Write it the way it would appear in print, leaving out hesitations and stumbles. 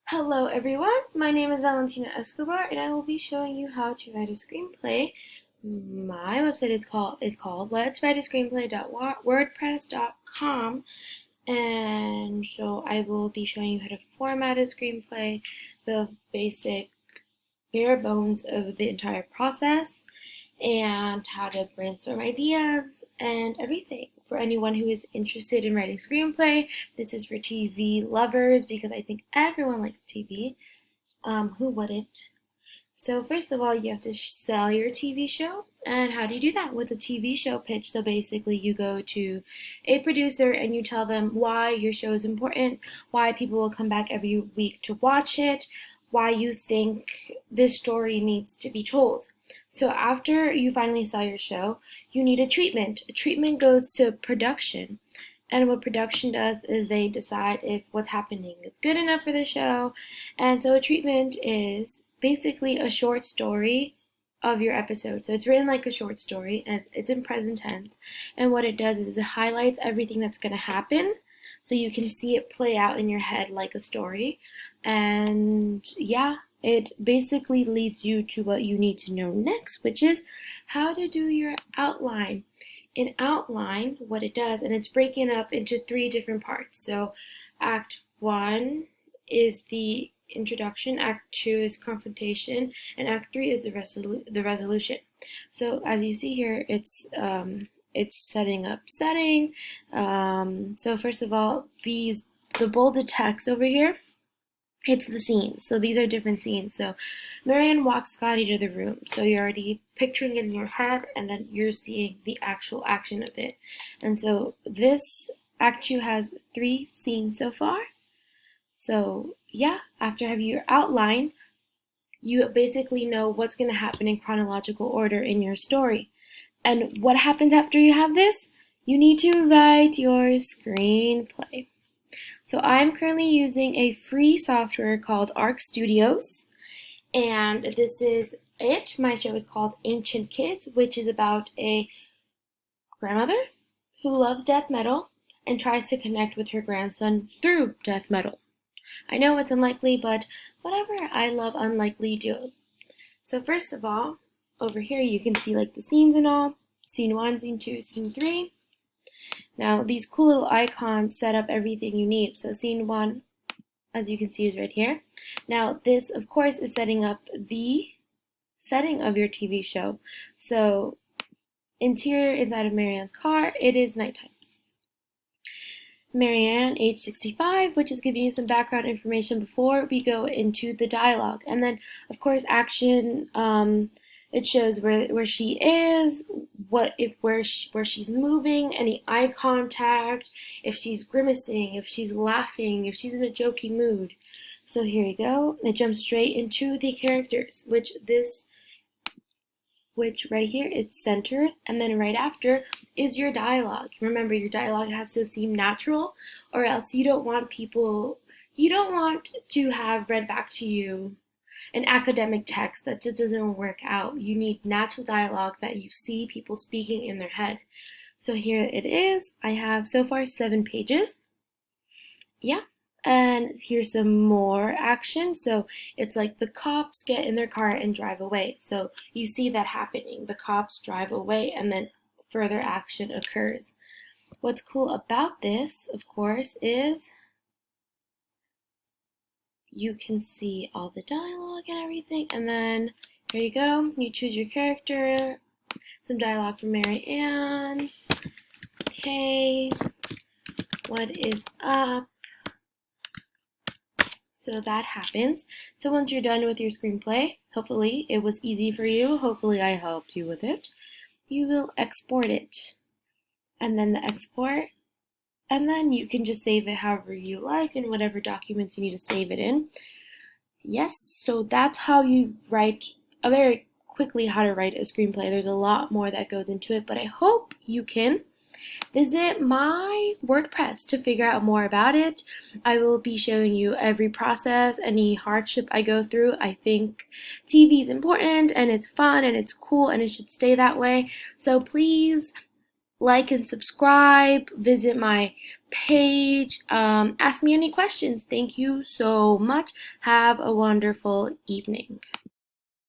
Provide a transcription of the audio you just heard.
Hello everyone, my name is Valentina Escobar and I will be showing you how to write a screenplay. My website is called let's write a screenplay.wordpress.com, and so I will be showing you how to format a screenplay, the basic bare bones of the entire process, and how to brainstorm ideas and everything. For anyone who is interested in writing screenplay, this is for TV lovers because I think everyone likes TV. Who wouldn't? So first of all, you have to sell your TV show. And how do you do that? With a TV show pitch. So basically, you go to a producer and you tell them why your show is important, why people will come back every week to watch it, why you think this story needs to be told. So after you finally sell your show, you need a treatment. A treatment goes to production. And what production does is they decide if what's happening is good enough for the show. And so a treatment is basically a short story of your episode. So it's written like a short story, as it's in present tense. And what it does is it highlights everything that's going to happen so you can see it play out in your head like a story. And yeah, it basically leads you to what you need to know next, which is how to do your outline. An outline, what it does, and it's breaking up into three different parts. So Act 1 is the introduction, Act 2 is confrontation, and Act 3 is the resolution. So as you see here, it's setting up setting. So first of all, the bolded text over here, it's the scenes. So these are different scenes. So Marianne walks Scotty to the room. So you're already picturing it in your head, and then you're seeing the actual action of it. And so this Act 2 has 3 scenes so far. So yeah, after having your outline, you basically know what's going to happen in chronological order in your story. And what happens after you have this? You need to write your screenplay. So I'm currently using a free software called Arc Studios, and this is it. My show is called Ancient Kids, which is about a grandmother who loves death metal and tries to connect with her grandson through death metal. I know it's unlikely, but whatever, I love unlikely duos. So first of all, over here you can see like the scenes and all. Scene 1, Scene 2, Scene 3. Now these cool little icons set up everything you need. So Scene 1, as you can see, is right here. Now this, of course, is setting up the setting of your TV show. So interior inside of Marianne's car, it is nighttime. Marianne, age 65, which is giving you some background information before we go into the dialogue. And then, of course, action, it shows where she is, where she's moving, any eye contact, if she's grimacing, if she's laughing, if she's in a joking mood. So here you go. It jumps straight into the characters, which right here, it's centered, and then right after is your dialogue. Remember, your dialogue has to seem natural, or else you don't want to have read back to you an academic text that just doesn't work out. You need natural dialogue that you see people speaking in their head. So here it is. I have so far 7 pages. Yeah. And here's some more action. So it's like the cops get in their car and drive away. So you see that happening. The cops drive away and then further action occurs. What's cool about this, of course, is you can see all the dialogue and everything. And then here you go. You choose your character. Some dialogue from Mary Ann. Hey, what is up? So that happens. So once you're done with your screenplay, hopefully it was easy for you, hopefully I helped you with it, you will export it. And then the export, and then you can just save it however you like in whatever documents you need to save it in. Yes, so that's how you write, very quickly how to write a screenplay. There's a lot more that goes into it, but I hope you can visit my WordPress to figure out more about it. I will be showing you every process, any hardship I go through. I think TV is important and it's fun and it's cool and it should stay that way. So please like and subscribe, visit my page, ask me any questions. Thank you so much. Have a wonderful evening.